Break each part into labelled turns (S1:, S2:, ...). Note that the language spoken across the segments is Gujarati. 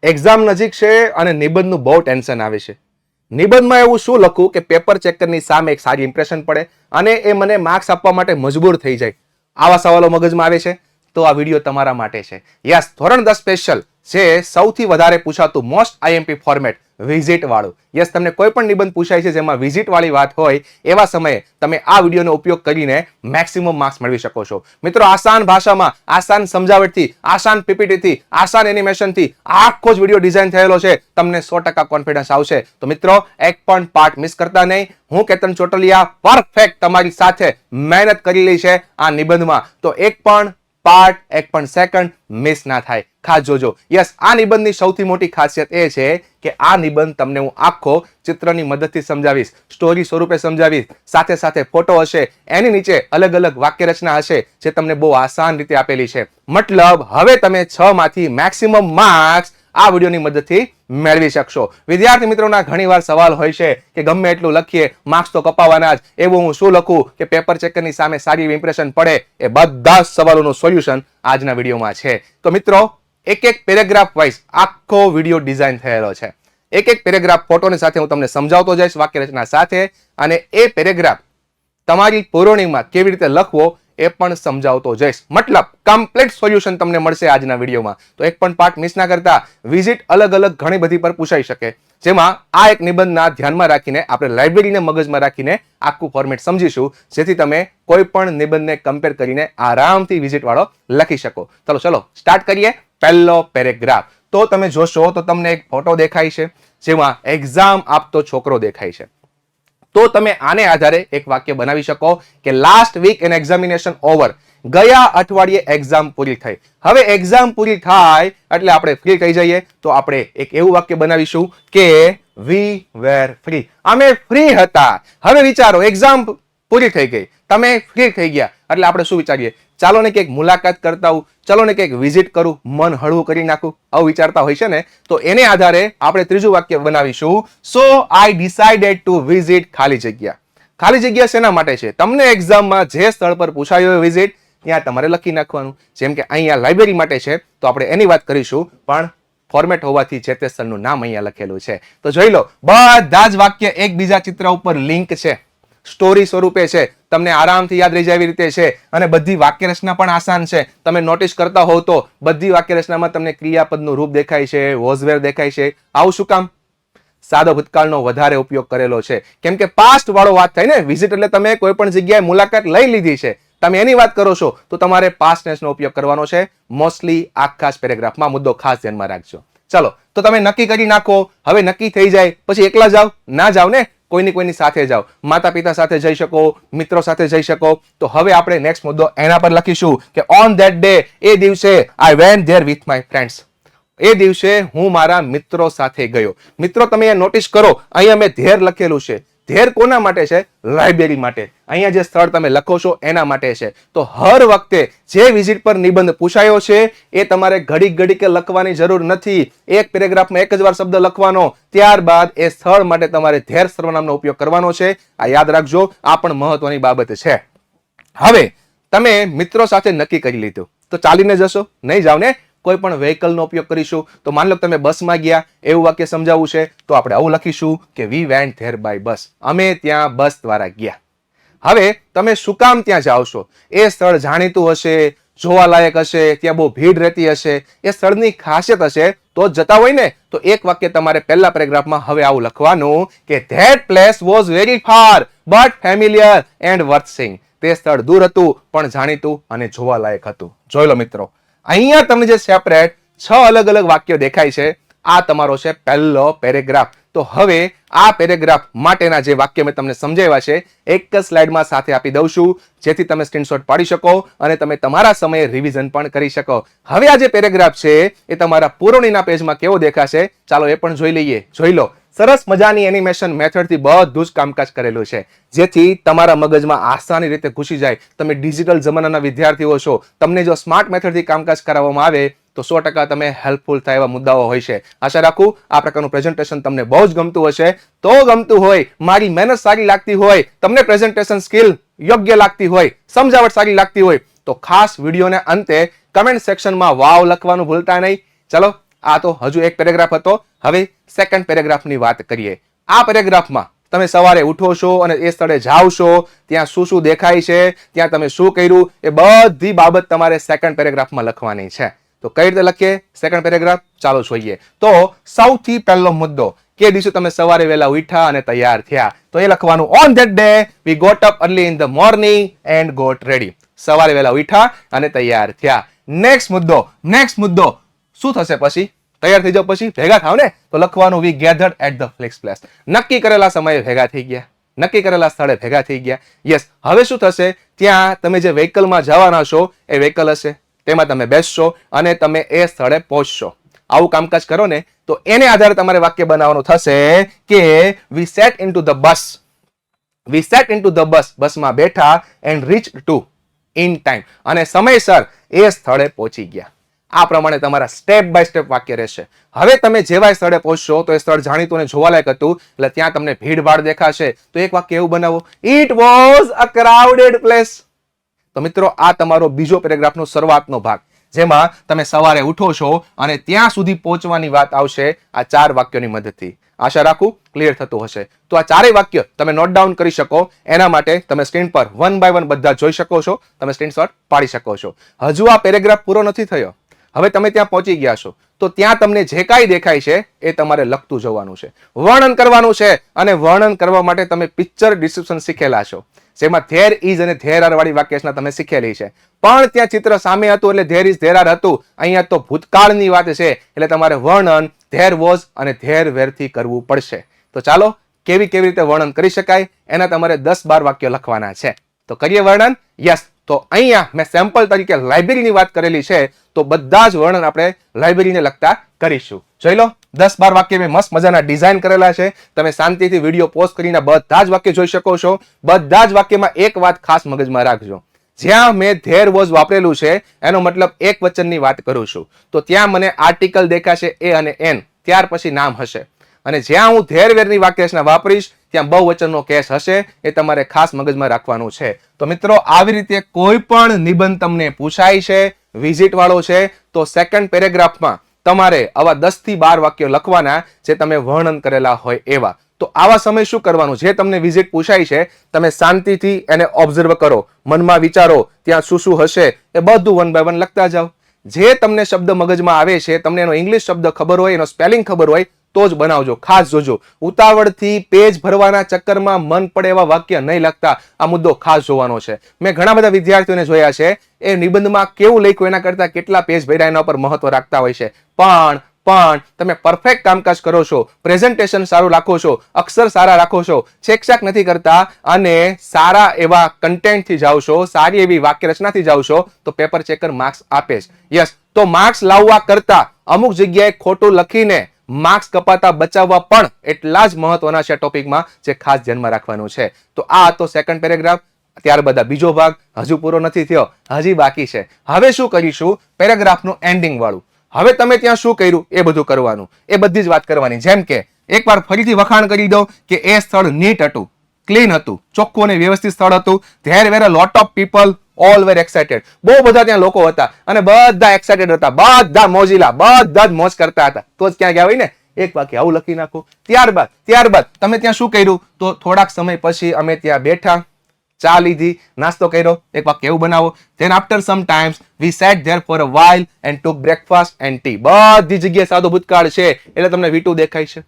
S1: એક્ઝામ નજીક છે અને નિબંધનું બહુ ટેન્શન આવે છે. નિબંધમાં એવું શું લખું કે પેપર ચેકરની સામે એક સારી ઇમ્પ્રેશન પડે અને એ મને માર્ક્સ આપવા માટે મજબૂર થઈ જાય. આવા સવાલો મગજમાં આવે છે તો આ વિડીયો તમારા માટે છે. યસ, ધોરણ 10 સ્પેશિયલ જે સૌથી વધારે પૂછાતું મોસ્ટ આઈએમપી ફોર્મેટ વિઝિટ વાળું. યસ, તમને કોઈ પણ નિબંધ પૂછાય છે જેમાં વિઝિટ વાળી વાત હોય એવા સમયે તમે આ વિડીયોનો ઉપયોગ કરીને મેક્સિમમ માર્ક્સ મેળવી શકો છો. મિત્રો, આસાન ભાષામાં, આસાન સમજાવટથી, આસાન પીપીટીથી, આસાન એનિમેશનથી આખો જ વિડીયો ડિઝાઇન થયેલો છે. તમને 100% કોન્ફિડન્સ આવશે. તો મિત્રો, એક પણ પાર્ટ મિસ કરતા નહીં. હું કેતન ચોટલિયા પરફેક્ટ તમારી સાથે મહેનત કરેલી છે આ નિબંધમાં, તો એક પણ પાર્ટ, એક પણ સેકન્ડ મિસ ના થાય. ખાસ જોજો. યસ, આ નિબંધની સૌથી મોટી ખાસિયત એ છે કે આ નિબંધ તમને હું આખો ચિત્રની મદદથી સમજાવીશ, સ્ટોરી સ્વરૂપે સમજાવીશ, સાથે સાથે ફોટો હશે, એની નીચે અલગ અલગ વાક્ય રચના હશે જે તમને બહુ આસાન રીતે આપેલી છે. મતલબ હવે તમે 6 માંથી મેક્સિમમ માર્ક્સ આ વિડીયોની મદદથી મેળવી શકશો. વિદ્યાર્થી મિત્રોના ઘણીવાર સવાલ હોય છે કે ગમે એટલું લખીએ માર્ક્સ તો કપાવાના જ, એવું હું શું લખું કે પેપર ચેકરની સામે સારી ઇમ્પ્રેશન પડે? એ બધા સોલ્યુશન આજના વિડીયોમાં છે. તો મિત્રો, એક એક પેરેગ્રાફ વાઇઝ આખો વિડીયો ડિઝાઇન થયેલો છે. એક એક પેરેગ્રાફ ફોટોની સાથે હું તમને સમજાવતો જઈશ વાક્ય રચના સાથે, અને એ પેરેગ્રાફ તમારી પુરવણીમાં કેવી રીતે લખવો એ પણ સમજાવતો જઈશ. મતલબ કમ્પ્લીટ સોલ્યુશન તમને મળશે આજના વિડીયોમાં. તો એક પણ પાર્ટ મિસ ના કરતા. વિઝિટ અલગ અલગ ઘણી બધી પર પૂછાઈ શકે, જેમાં આ એક નિબંધના ધ્યાનમાં રાખીને આપણે લાઇબ્રેરીને મગજમાં રાખીને આખું ફોર્મેટ સમજીશું, જેથી તમે કોઈ પણ નિબંધને કમ્પેર કરીને આરામથી વિઝિટ વાળો લખી શકો. ચલો સ્ટાર્ટ કરીએ. પહેલો પેરેગ્રાફ તો તમે જોશો તો તમને એક ફોટો દેખાય છે જેમાં એક્ઝામ આપતો છોકરો દેખાય છે. તો તમે આને આધારે એક વાક્ય બનાવી શકો કે last week an examination over. ગયા અઠવાડિયે એક્ઝામ પૂરી થઈ. હવે એક્ઝામ પૂરી થાય એટલે આપણે ફ્રી થઈ જઈએ, તો આપણે એક એવું વાક્ય બનાવીશું કે વી વેર ફ્રી. અમે ફ્રી હતા. હવે વિચારો, એક્ઝામ પૂરી થઈ ગઈ, તમે ફ્રી થઈ ગયા એટલે આપણે શું વિચારીએ? ચાલો ને કંઈક મુલાકાત કરતા હું, ચાલો ને કંઈક વિઝિટ કરું, મન હળવું કરી નાખું, આવું વિચારતા હોય છે ને. તો એને આધારે આપણે ત્રીજું વાક્ય બનાવીશું, સો આઈ ડિસાઇડેડ ટુ વિઝિટ ખાલી જગ્યા. ખાલી જગ્યા શેના માટે છે? તમને એક્ઝામમાં જે સ્થળ પર પૂછાયું હોય વિઝિટ, ત્યાં તમારે લખી નાખવાનું. જેમ કે અહીંયા લાઇબ્રેરી માટે છે તો આપણે એની વાત કરીશું, પણ ફોર્મેટ હોવાથી જે તે સ્થળનું નામ અહીંયા લખેલું છે. તો જોઈ લો, બધા જ વાક્ય એકબીજા ચિત્ર ઉપર લિંક છે, સ્ટોરી સ્વરૂપે છે, તમને આરામથી યાદ રહી જાય એવી રીતે છે, અને બધી વાક્ય રચના પણ આસાન છે. તમે નોટિસ કરતા હોવ તો બધી વાક્ય રચનામાં તમને ક્રિયાપદનું રૂપ દેખાય છે, વોઝવેર દેખાય છે. આવું શું કામ? સાદો ભૂતકાળનો વધારે ઉપયોગ કરેલો છે, કેમ કે પાસ્ટ વાળો વાત થાય ને. વિઝિટ એટલે તમે કોઈ પણ જગ્યાએ મુલાકાત લઈ લીધી છે, તમે એની વાત કરો છો, તો તમારે પાસ્ટ ટેન્સનો ઉપયોગ કરવાનો છે મોસ્ટલી આખા જ પેરેગ્રાફમાં. મુદ્દો ખાસ ધ્યાનમાં રાખજો. ચલો, તો તમે નક્કી કરી નાખો. હવે નક્કી થઈ જાય પછી એકલા જાવ ના જાવ ને, કોઈની સાથે જાઓ. માતા પિતા સાથે જઈ શકો, મિત્રો સાથે જઈ શકો. તો હવે આપણે નેક્સ્ટ મુદ્દો એના પર લખીશું કે ઓન ધેટ ડે, એ દિવસે I went there with my friends. એ દિવસે હું મારા મિત્રો સાથે ગયો. મિત્રો, તમે અહીંયા નોટિસ કરો, અહીંયા મેં ધેર લખેલું છે. ધેર કોના માટે છે? લાઇબ્રેરી માટે. અહીંયા જે સ્થળ તમે લખો છો એના માટે છે. તો હર વખતે જે વિઝિટ પર નિબંધ પૂછાયો છે એ તમારે ઘડી કે લખવાની જરૂર નથી. એક પેરેગ્રાફમાં એક જ વાર શબ્દ લખવાનો, ત્યારબાદ એ સ્થળ માટે તમારે ધેર સર્વનામનો ઉપયોગ કરવાનો છે. આ યાદ રાખજો, આ પણ મહત્વની બાબત છે. હવે તમે મિત્રો સાથે નક્કી કરી લીધું, તો ચાલીને જશો? નહીં જાવ ને, કોઈ પણ વ્હીકલનો ઉપયોગ કરીશું. તો માની લો તમે બસમાં ગયા, એવું વાક્ય સમજાવવું છે તો આપણે આવું લખીશું કે we went there by bus. અમે ત્યાં બસ દ્વારા ગયા. હવે તમે શું કામ ત્યાં જાઓ છો? એ સ્થળ જાણીતું હશે, જોવાલાયક હશે, ત્યાં બહુ ભીડ રહેતી હશે, એ સ્થળની ખાસિયત હશે તો જતા હોય ને. તો એક વાક્ય તમારે પહેલા પેરેગ્રાફમાં હવે આવું લખવાનું કે that place was very far but familiar and worth seeing. તે સ્થળ દૂર હતું પણ જાણીતું અને જોવાલાયક હતું. જોઈ લો મિત્રો, અહીંયા તમને જે સેપરેટ 6 અલગ અલગ વાક્યો દેખાય છે, આ તમારો છે પહેલો પેરેગ્રાફ. તો હવે આ પેરેગ્રાફ માટેના જે વાક્ય મેં તમને સમજાવ્યા છે એક જ સ્લાઇડમાં સાથે આપી દઉં છું, જેથી તમે સ્ક્રીનશોટ પાડી શકો અને તમે તમારા સમયે રિવિઝન પણ કરી શકો. હવે આ જે પેરેગ્રાફ છે એ તમારા પુરવણીના પેજમાં કેવો દેખાશે ચાલો એ પણ જોઈ લઈએ. જોઈ લો, સરસ મજાની એનિમેશન મેથડથી બધું જ કામકાજ કરેલું છે, જેથી તમારા મગજમાં આસાની રીતે ઘૂસી જાય. તમે ડિજિટલ જમાનાના વિદ્યાર્થીઓ છો, તમને જો સ્માર્ટ મેથડથી કામકાજ કરાવવામાં આવે તો 100% તમે હેલ્પફુલ થાય એવા મુદ્દાઓ હોય છે. આશા રાખું આ પ્રકારનું પ્રેઝન્ટેશન તમને બહુ જ ગમતું હશે. તો ગમતું હોય, મારી મહેનત સારી લાગતી હોય, તમને પ્રેઝન્ટેશન સ્કિલ યોગ્ય લાગતી હોય, સમજાવટ સારી લાગતી હોય, તો ખાસ વિડીયોને અંતે કમેન્ટ સેક્શનમાં વાવ લખવાનું ભૂલતા નહીં. ચલો આ તો હજુ એક પેરેગ્રાફ હતો. હવે સેકન્ડ પેરેગ્રાફની વાત કરીએ. આ પેરેગ્રાફમાં તમે સવારે ઉઠો છો અને એ સ્થળે જાઓ છો, ત્યાં શું શું દેખાય છે, ત્યાં તમે શું કર્યું, એ બધી બાબત તમારે સેકન્ડ પેરેગ્રાફમાં લખવાની છે. તો કઈ રીતે લખીએ સેકન્ડ પેરેગ્રાફ, ચાલો જોઈએ. તો સૌથી પહેલો મુદ્દો, કે દિવસે તમે સવારે વહેલા ઉઠ્યા અને તૈયાર થયા, તો એ લખવાનું on that day we got up early in the morning and got ready. સવારે વહેલા ઉઠ્યા અને તૈયાર થયા. નેક્સ્ટ મુદ્દો શું થશે પછી? તૈયાર થઈ જાવ પછી ભેગા થાવ ને, તો લખવાનું we gathered at the fix place. નક્કી કરેલા સમયે ભેગા થઈ ગયા, નક્કી કરેલા સ્થળે ભેગા થઈ ગયા. યસ, હવે શું થશે? ત્યાં તમે જે વ્હીકલમાં જવાના છો એ વ્હીકલ હશે, તેમાં તમે બેસશો અને તમે એ સ્થળે પહોંચશો. આવું કામકાજ કરો ને, તો એને આધારે તમારે વાક્ય બનાવવાનું થશે કે we set into the bus, we set into the bus, બસમાં બેઠા and reach to in time, અને સમયસર એ સ્થળે પહોંચી ગયા. આ પ્રમાણે તમારા સ્ટેપ બાય સ્ટેપ વાક્ય રહેશે. હવે તમે જેવા સ્થળે પહોંચશો તો એ સ્થળ જાણીતું અને જોવાલાયક હતું, એટલે ત્યાં તમને ભીડભાડ દેખાશે, તો એક વાક્ય એવું બનાવો, it was a crowded place. તો મિત્રો, આ તમારો બીજો પેરેગ્રાફનો શરૂઆતનો ભાગ, જેમાં તમે સવારે ઉઠો છો અને ત્યાં સુધી પહોંચવાની વાત આવશે આ 4 વાક્યોની મદદથી. આશા રાખું ક્લિયર થતું હશે. તો આ 4 વાક્ય તમે નોટ ડાઉન કરી શકો, એના માટે તમે સ્ક્રીન પર 1 બાય 1 બધા જોઈ શકો છો, તમે સ્ક્રીનશોટ પાડી શકો છો. હજુ આ પેરેગ્રાફ પૂરો નથી થયો. હવે તમે ત્યાં પહોંચી ગયા છો, તો ત્યાં તમને જે કાંઈ દેખાય છે એ તમારે લખતું જવાનું છે, વર્ણન કરવાનું છે. અને વર્ણન કરવા માટે તમે પિક્ચર ડિસ્ક્રિપ્શન શીખેલા છો, જેમાં ધેર ઇઝ અને ધેર આર વાળી વાક્યરચના તમે શીખેલી છે. પણ ત્યાં ચિત્ર સામે હતું એટલે ધેર ઇઝ ધેર આર હતું. અહીંયા તો ભૂતકાળની વાત છે, એટલે તમારે વર્ણન ધેર વોઝ અને ધેર વેર થી કરવું પડશે. તો ચાલો, કેવી રીતે વર્ણન કરી શકાય એના તમારે 10-12 વાક્યો લખવાના છે. તો કરીએ વર્ણન. યસ, તો અહીંયા મેં સેમ્પલ તરીકે લાઇબ્રેરીની વાત કરેલી છે, તો બધા જ વર્ણન આપણે લાઇબ્રેરીને લગતા કરીશું. જોઈ લો, 10-12 વાક્ય મેં મસ્ત મજાના ડિઝાઇન કરેલા છે. તમે શાંતિથી વિડીયો પોઝ કરીને બધા જ વાક્ય જોઈ શકો છો. બધા જ વાક્યમાં એક વાત ખાસ મગજમાં રાખજો, જ્યાં મેં ધેર વોઝ વાપરેલું છે એનો મતલબ એક વચનની વાત કરું છું, તો ત્યાં મને આર્ટિકલ દેખાશે એ અને એન, ત્યાર પછી નામ હશે. અને જ્યાં હું ધેર વેરની વાક્યરચના વાપરીશ ત્યાં બહુવચનનો કેસ હશે, એ તમારે ખાસ મગજમાં રાખવાનું છે. તો મિત્રો, આવી રીતે કોઈ પણ નિબંધ તમને પૂછાય છે, વિઝિટ વાળો છે, તો સેકન્ડ પેરેગ્રાફમાં તમારે આવા 10 થી 12 વાક્યો લખવાના, જે તમે વર્ણન કરેલા હોય એવા. તો આવા સમય શું કરવાનું? જે તમને વિઝિટ પૂછાય છે, તમે શાંતિથી એને ઓબ્ઝર્વ કરો, મનમાં વિચારો ત્યાં શું શું હશે, એ બધું 1 બાય 1 લખતા જાઓ. જે તમને શબ્દ મગજમાં આવે છે, તમને એનો ઇંગ્લિશ શબ્દ ખબર હોય, એનો સ્પેલિંગ ખબર હોય, તો જ બનાવજો. ખાસ જોજો, ઉતાવળથી પેજ ભરવાના ચક્કરમાં મન પડે એવા વાક્ય નહીં લખતા. આ મુદ્દો ખાસ જોવાનો છે. મેં ઘણા બધા વિદ્યાર્થીઓને જોયા છે, એ નિબંધમાં કેવું લખ્યું એના કરતા કેટલા પેજ ભર્યા એના પર મહત્વ રાખતા હોય છે. પણ તમે પરફેક્ટ કામકાજ કરો છો, પ્રેઝન્ટેશન સારું રાખો છો, અક્ષર સારા રાખો છો, છેકછાક નથી કરતા અને સારા એવા કન્ટેન્ટથી જાઓ છો, સારી એવી વાક્ય રચનાથી જાઓ છો, તો પેપર ચેકર માર્ક્સ આપે જ. યસ, તો માર્ક્સ લાવવા કરતા અમુક જગ્યાએ ખોટું લખીને માર્ક્સ કપાતા બચાવવા પણ એટલા જ મહત્વના છે ટોપિકમાં, જે ખાસ ધ્યાનમાં રાખવાનું છે. તો આ હતો સેકન્ડ પેરેગ્રાફ. ત્યારબાદ બીજો ભાગ હજુ પૂરો નથી થયો, હજી બાકી છે. હવે શું કરીશું? પેરેગ્રાફનું એન્ડિંગ વાળું. હવે તમે ત્યાં શું કર્યું એ બધું કરવાનું, એ બધી જ વાત કરવાની. જેમ કે એકવાર ફરીથી વખાણ કરી દો કે એ સ્થળ નીટ હતું, ક્લીન હતું, ચોખ્ખું અને વ્યવસ્થિત સ્થળ હતું. There were a lot of people, all wear excited. બહુ બધા ત્યાં લોકો હતા અને બધા એક્સાઇટેડ હતા, બધા મોજીલા, બધા જ મોજ કરતા હતા. તો જ ક્યાં ગયા હોય ને, એક વાક્ય આવું લખી નાખો. ત્યારબાદ તમે ત્યાં શું કર્યું? તો થોડાક સમય પછી અમે ત્યાં બેઠા, ચા લીધી, નાસ્તો કર્યો, એક વાક્ય એવું બનાવો. Then after some times we sat there for a while and took breakfast and tea. બધી જગ્યાએ સાદો ભૂતકાળ છે એટલે તમને V2 દેખાય છે.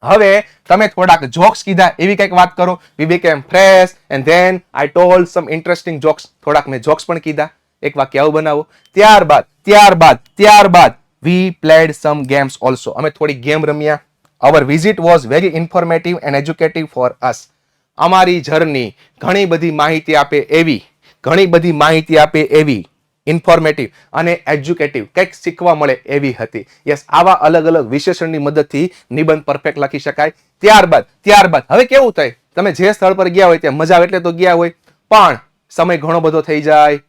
S1: હવે તમે થોડાક જોક્સ કીધા, એવી કંઈક વાત કરો. We became fresh and then I told some interesting jokes. થોડાક મેં જોક્સ પણ કીધા, એક વાક્ય આવું બનાવો. ત્યારબાદ we played some games also. અમે થોડી ગેમ રમ્યા. Our visit was very informative and educative for us. અમારી જર્ની ઘણી બધી માહિતી આપે એવી, ઇન્ફોર્મેટિવ અને એજ્યુકેટિવ, કંઈક શીખવા મળે એવી હતી. યસ, આવા અલગ અલગ વિશેષણની મદદથી નિબંધ પરફેક્ટ લખી શકાય. ત્યારબાદ હવે કેવું થાય? તમે જે સ્થળ પર ગયા હોય ત્યાં મજા આવે એટલે તો ગયા હોય, પણ સમય ઘણો બધો થઈ જાય,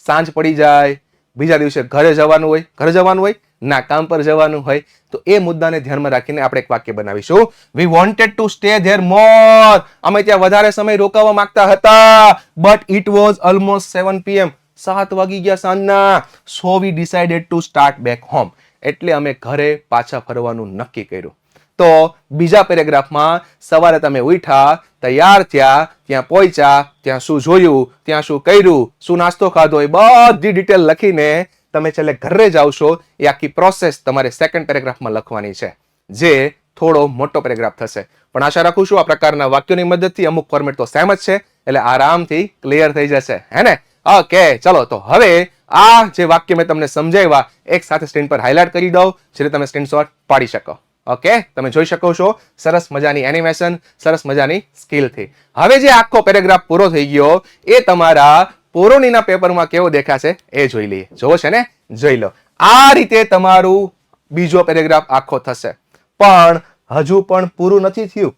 S1: સાંજ પડી જાય, બીજા દિવસે ઘરે જવાનું હોય ના કામ પર જવાનું હોય, તો એ મુદ્દાને ધ્યાનમાં રાખીને આપણે એક વાક્ય બનાવીશું. We wanted to stay there more. અમે ત્યાં વધારે સમય રોકાવા માંગતા હતા, but it was almost 7 PM. 7 વાગી ગયા સાંજના. So we decided to start back home. એટલે અમે ઘરે પાછા ફરવાનું નક્કી કર્યું. તો બીજા પેરેગ્રાફમાં સવારે તમે ઉઠ્યા, તૈયાર થયા, ત્યાં પહોંચ્યા, ત્યાં શું જોયું, ત્યાં શું કર્યું, શું નાસ્તો ખાધો, એ બધી ડિટેલ લખીને તમે છેલ્લે ઘરે જાઓ છો. એ આખી પ્રોસેસ તમારે સેકન્ડ પેરેગ્રાફમાં લખવાની છે, જે થોડો મોટો પેરેગ્રાફ થશે. પણ આશા રાખું છું આ પ્રકારના વાક્યોની મદદથી અમુક ફોર્મેટ તો સેમ જ છે, એટલે આરામથી ક્લિયર થઈ જશે, હે ને? ઓકે, ચલો તો હવે આ જે વાક્ય મેં તમને સમજાવ્યા એક સાથે સ્ક્રીન પર હાઇલાઇટ કરી દઉં, જેથી તમે સ્ક્રીનશોટ પાડી શકો. ઓકે, તમે જોઈ શકો છો સરસ મજાની એનિમેશન, સરસ મજાની સ્કિલથી. હવે જે આખો પેરેગ્રાફ પૂરો થઈ ગયો એ તમારા પોરોનીના પેપરમાં કેવો દેખાશે એ જોઈ લઈએ. જોવો છે ને? જોઈ લો. આ રીતે તમારું બીજો પેરેગ્રાફ આખો થશે. પણ હજુ પણ પૂરું નથી થયું.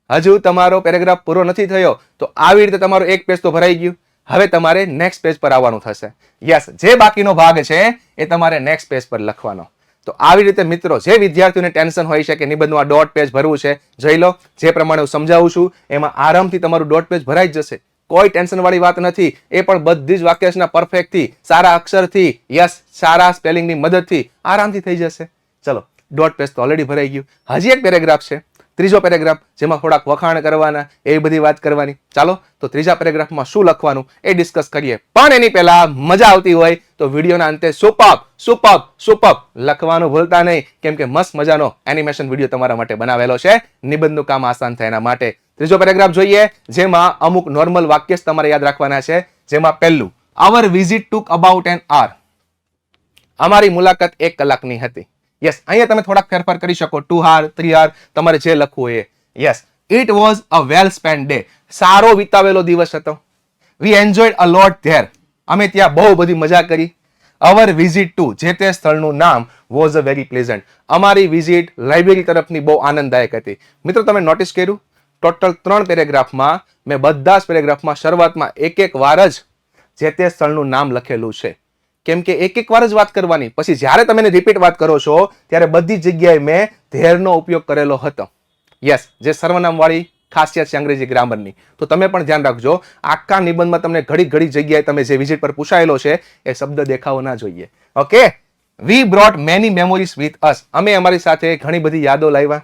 S1: હજુ તમારો પેરેગ્રાફ પૂરો નથી થયો. તો આવી રીતે તમારું એક પેજ તો ભરાઈ ગયું. હવે તમારે નેક્સ્ટ પેજ પર આવવાનું થશે. યસ, જે બાકીનો ભાગ છે એ તમારે નેક્સ્ટ પેજ પર લખવાનો. તો આવી રીતે મિત્રો, જે વિદ્યાર્થીઓને ટેન્શન હોય છે કે નિબંધનું આ ડોટ પેજ ભરવું છે, જોઈ લો. જે પ્રમાણે હું સમજાવું છું એમાં આરામથી તમારું ડોટ પેજ ભરાઈ જ જશે. કોઈ ટેન્શન વાળી વાત નથી. એ પણ બધી જ વાક્યરચના પરફેક્ટથી, સારા અક્ષરથી, યસ, સારા સ્પેલિંગની મદદથી આરામથી થઈ જશે. ચલો, ડોટ પેજ તો ઓલરેડી ભરાઈ ગયું. હજી એક પેરેગ્રાફ છે, ત્રીજો પેરેગ્રાફ, જેમાં થોડાક વખાણ કરવાના, એ બધી વાત કરવાની. ચાલો તો ત્રીજા પેરેગ્રાફમાં શું લખવાનું એ ડિસ્કસ કરીએ. પણ એની પહેલા મજા આવતી હોય તો વિડીયોના અંતે સુપર્બ લખવાનું ભૂલતા નહીં, કેમ કે મસ્ત મજાનો એનિમેશન વિડીયો તમારા માટે બનાવેલો છે નિબંધનું કામ આસાન થાય એના માટે. ત્રીજો પેરેગ્રાફ જોઈએ, જેમાં અમુક નોર્મલ વાક્ય તમારે યાદ રાખવાના છે. જેમાં પહેલું, our visit took about an hour. અમારી મુલાકાત 1 કલાકની હતી. યસ, અહીંયા તમે થોડાક ફેરફાર કરી શકો, 2 hour, 3 hour, તમારે જે લખવું એ. Yes, it was a well spent day. સારો વિતાવેલો દિવસ હતો. We enjoyed a lot there. અમે ત્યાં બહુ બધી મજા કરી. Our visit to, જે તે સ્થળનું નામ, was a very pleasant. અમારી વિઝિટ લાઇબ્રેરી તરફની બહુ આનંદદાયક હતી. મિત્રો, તમે નોટિસ કર્યું, ટોટલ 3 પેરેગ્રાફમાં મેં બધા જ પેરેગ્રાફમાં શરૂઆતમાં એક વાર જ જે તે સ્થળનું નામ લખેલું છે. કેમ કે એક વાર જ વાત કરવાની, પછી જ્યારે તમે રિપીટ વાત કરો છો ત્યારે બધી જગ્યાએ મેં ધેરનો ઉપયોગ કરેલો હતો. યસ, જે સર્વનામ વાળી ખાસિયત છે અંગ્રેજી ગ્રામરની. તો તમે પણ ધ્યાન રાખજો, આખા નિબંધમાં તમને ઘડી જગ્યાએ તમે જે વિઝિટ પર પૂછાયેલો છે એ શબ્દ દેખાવો ના જોઈએ. Okay, we brought many memories with us. અમે અમારી સાથે ઘણી બધી યાદો લાવ્યા.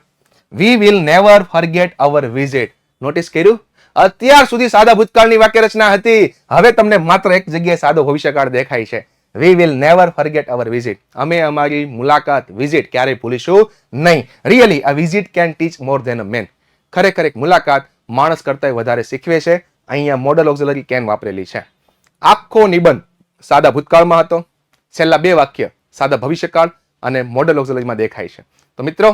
S1: We will never forget our visit. Notice કર્યું? અત્યાર સુધી સાદા ભૂતકાળની વાક્ય રચના હતી, હવે તમને માત્ર એક જગ્યાએ સાદો ભવિષ્યકાળ દેખાય છે. We will never forget our visit. અમે અમારી મુલાકાત, વિઝિટ ક્યારેય ભૂલીશું નહીં. Really, a visit can teach more than a man. ખરેખર એક મુલાકાત માણસ કરતા વધારે શીખવે છે. અહીંયા મોડલ ઓક્ઝિલરી કેન વાપરેલી છે. આખો નિબંધ સાદા ભૂતકાળમાં હતો. છેલ્લા 2 વાક્ય સાદા ભવિષ્યકાળ અને મોડલ ઓક્ઝિલરીમાં દેખાય છે. તો મિત્રો,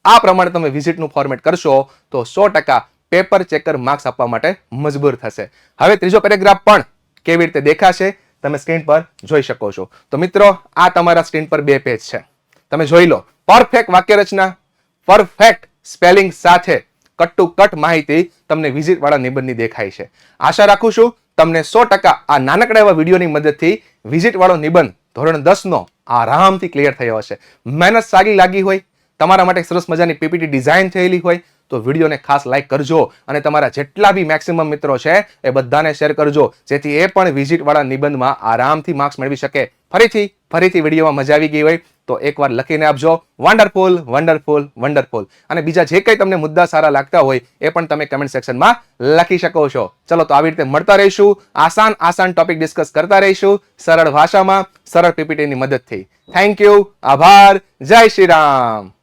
S1: આ પ્રમાણે તમે વિઝિટનું ફોર્મેટ કરશો તો 100% પેપર ચેકર માર્ક્સ આપવા માટે મજબૂર થશે. હવે ત્રીજો પેરેગ્રાફ પણ કેવી રીતે દેખાશે તમે સ્ક્રીન પર જોઈ શકો છો. તો મિત્રો, આ તમારા સ્ક્રીન પર 2 પેજ છે. તમે જોઈ લો, પરફેક્ટ વાક્ય રચના, પરફેક્ટ સ્પેલિંગ સાથે કટ ટુ કટ માહિતી તમને વિઝિટ વાળા નિબંધની દેખાય છે. આશા રાખું છું તમને 100% આ નાનકડા એવા વિડીયોની મદદથી વિઝિટ વાળો નિબંધ ધોરણ 10 નો આરામથી ક્લિયર થયો હશે. મહેનત સારી લાગી હોય, તમારા માટે સરસ મજાની પીપીટી ડિઝાઇન થયેલી હોય તો વિડીયોને ખાસ લાઈક કરજો અને તમારા જેટલા બી મેક્સિમમ મિત્રો છે એ બધાને શેર કરજો, જેથી એ પણ વિઝિટ વાળા નિબંધમાં આરામથી માર્ક્સ મેળવી શકે. ફરીથી વિડીયોમાં મજા આવી ગઈ હોય તો એકવાર લખીને આપજો, વન્ડરફુલ. અને બીજા જે કંઈ તમને મુદ્દા સારા લાગતા હોય એ પણ તમે કમેન્ટ સેક્શનમાં લખી શકો છો. ચલો તો આવી રીતે મળતા રહીશું, આસાન ટોપિક ડિસ્કસ કરતા રહીશું, સરળ ભાષામાં, સરળ પીપીટીની મદદથી. થેન્ક યુ, આભાર, જય શ્રી રામ.